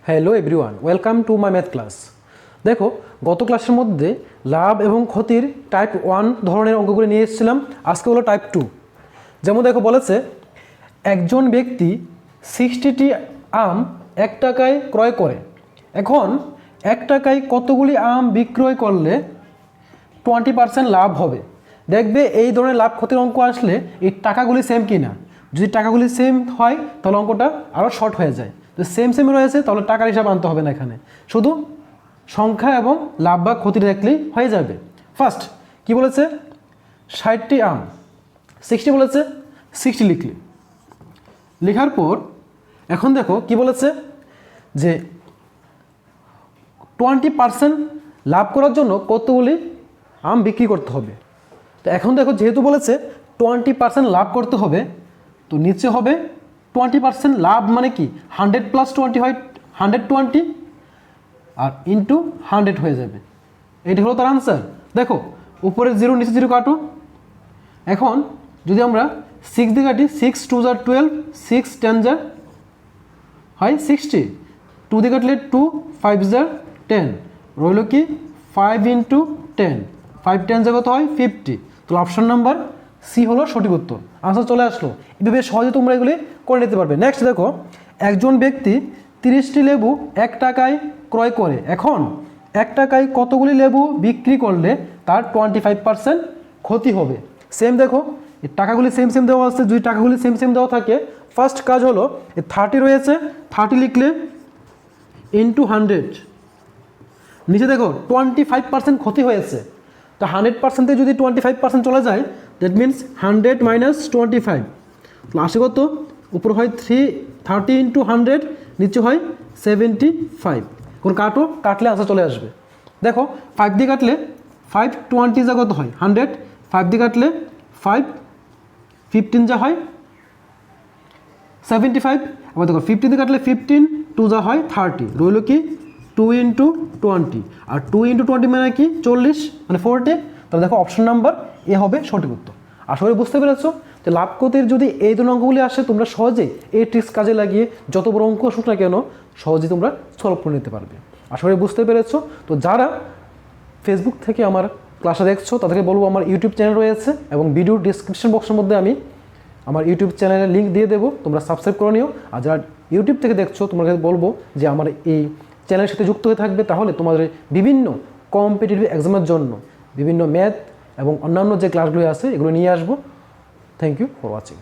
Hello everyone, welcome to my math class. দেখো, গত ক্লাসের মধ্যে লাভ এবং ক্ষতির টাইপ 1 ধরনের অঙ্কগুলি নিয়ে এসেছিলাম। আজকে হলো টাইপ 2। যেমন দেখো বলেছে, একজন ব্যক্তি 60টি আম 1 টাকায় ক্রয় করে। এখন 1 টাকায় কতগুলি আম বিক্রয় করলে 20% লাভ হবে। দেখবে এই ধরনের লাভ ক্ষতির অঙ্ক আসলে এই টাকাগুলি সেম কি না। যদি টাকাগুলি সেম হয় তাহলে অঙ্কটা আরও শর্ট হয়ে যায়। তো সেম রয়েছে তাহলে টাকার হিসাব আনতে হবে না, এখানে শুধু সংখ্যা এবং লাভ বা ক্ষতি দেখলেই হয়ে যাবে। ফার্স্ট কি বলেছে, 60টি আম, 60 বলেছে, 60 লিখলি। লেখার পর এখন দেখো কি বলেছে যে 20% লাভ করার জন্য কতগুলি আম বিক্রি করতে হবে। তো এখন দেখো যেহেতু বলেছে 20% লাভ করতে হবে, তো নিচে হবে 20% লাভ মানে কি 100 + 20 হয় 120, আর ইন্টু 100 হয়ে যাবে। এটি হলো তার আনসার। দেখো উপরে 0 নিচে 0 কাটো। এখন যদি আমরা 6 দিয়ে কাটি, 6 2 = 12, 6 10 হয় 60, 2 দিয়ে কাটলে 2, 5 = 10, রইল কি 5 × 10, 5 10 কত হয় 50। তো অপশন নাম্বার সি হলো সঠিক উত্তর। আনসার চলে আসলো। এভাবে সহজে তোমরা এগুলি করে নিতে পারবে। নেক্সট দেখো, একজন ব্যক্তি 30টি লেবু 1 টাকায় ক্রয় করে। এখন 1 টাকায় কতগুলি লেবু বিক্রি করলে তার 25% ক্ষতি হবে। সেম দেখো, এই টাকাগুলি সেম দেওয়া আছে। যদি টাকাগুলি সেম দেওয়া থাকে, ফার্স্ট কাজ হলো 30 রয়েছে, 30 লিখলে ইন্টু 100। নিচে দেখো 25% ক্ষতি হয়েছে। তো 100% যদি 25% চলে যায়, দ্যাট মিনস 100 - 25। আসে কত, উপর হয় 30 × 100, নিচে হয় 75। এখন কাটলে আনসার চলে আসবে। দেখো 5 দিয়ে কাটলে 5 20 কত হয় 100, 5 দিয়ে কাটলে 5 15 হয় 75। আবার দেখো 15 দিয়ে কাটলে 15, 2 হয় 30, রইল কি 2 × 20। আর 2 × 20 মানে কি 40, মানে 40। তাহলে দেখো অপশন নাম্বার এ হবে সঠিক উত্তর। আশা করি বুঝতে পেরেছো যে লাভ ক্ষতির যদি এই ধরনের অঙ্কগুলি আসে, তোমরা সহজে এই ট্রিক্স কাজে লাগিয়ে যত বড় অঙ্ক আসুক না কেন সহজেই তোমরা সলভ করে নিতে পারবে। আশা করি বুঝতে পেরেছো। তো যারা ফেসবুক থেকে আমার ক্লাসে দেখছো তাদেরকে বলবো, আমার ইউটিউব চ্যানেল রয়েছে এবং ভিডিও ডিসক্রিপশন বক্সের মধ্যে আমি আমার ইউটিউব চ্যানেলের লিঙ্ক দিয়ে দেবো, তোমরা সাবস্ক্রাইব করে নিও। আর যারা ইউটিউব থেকে দেখছো তোমাকে বলবো যে আমার এই চ্যানেলের সাথে যুক্ত হয়ে থাকবে, তাহলে তোমাদের বিভিন্ন কম্পিটিটিভ এক্সামের জন্য বিভিন্ন ম্যাথ এবং অন্যান্য যে ক্লাসগুলো আছে এগুলো নিয়ে আসবো। Thank you for watching.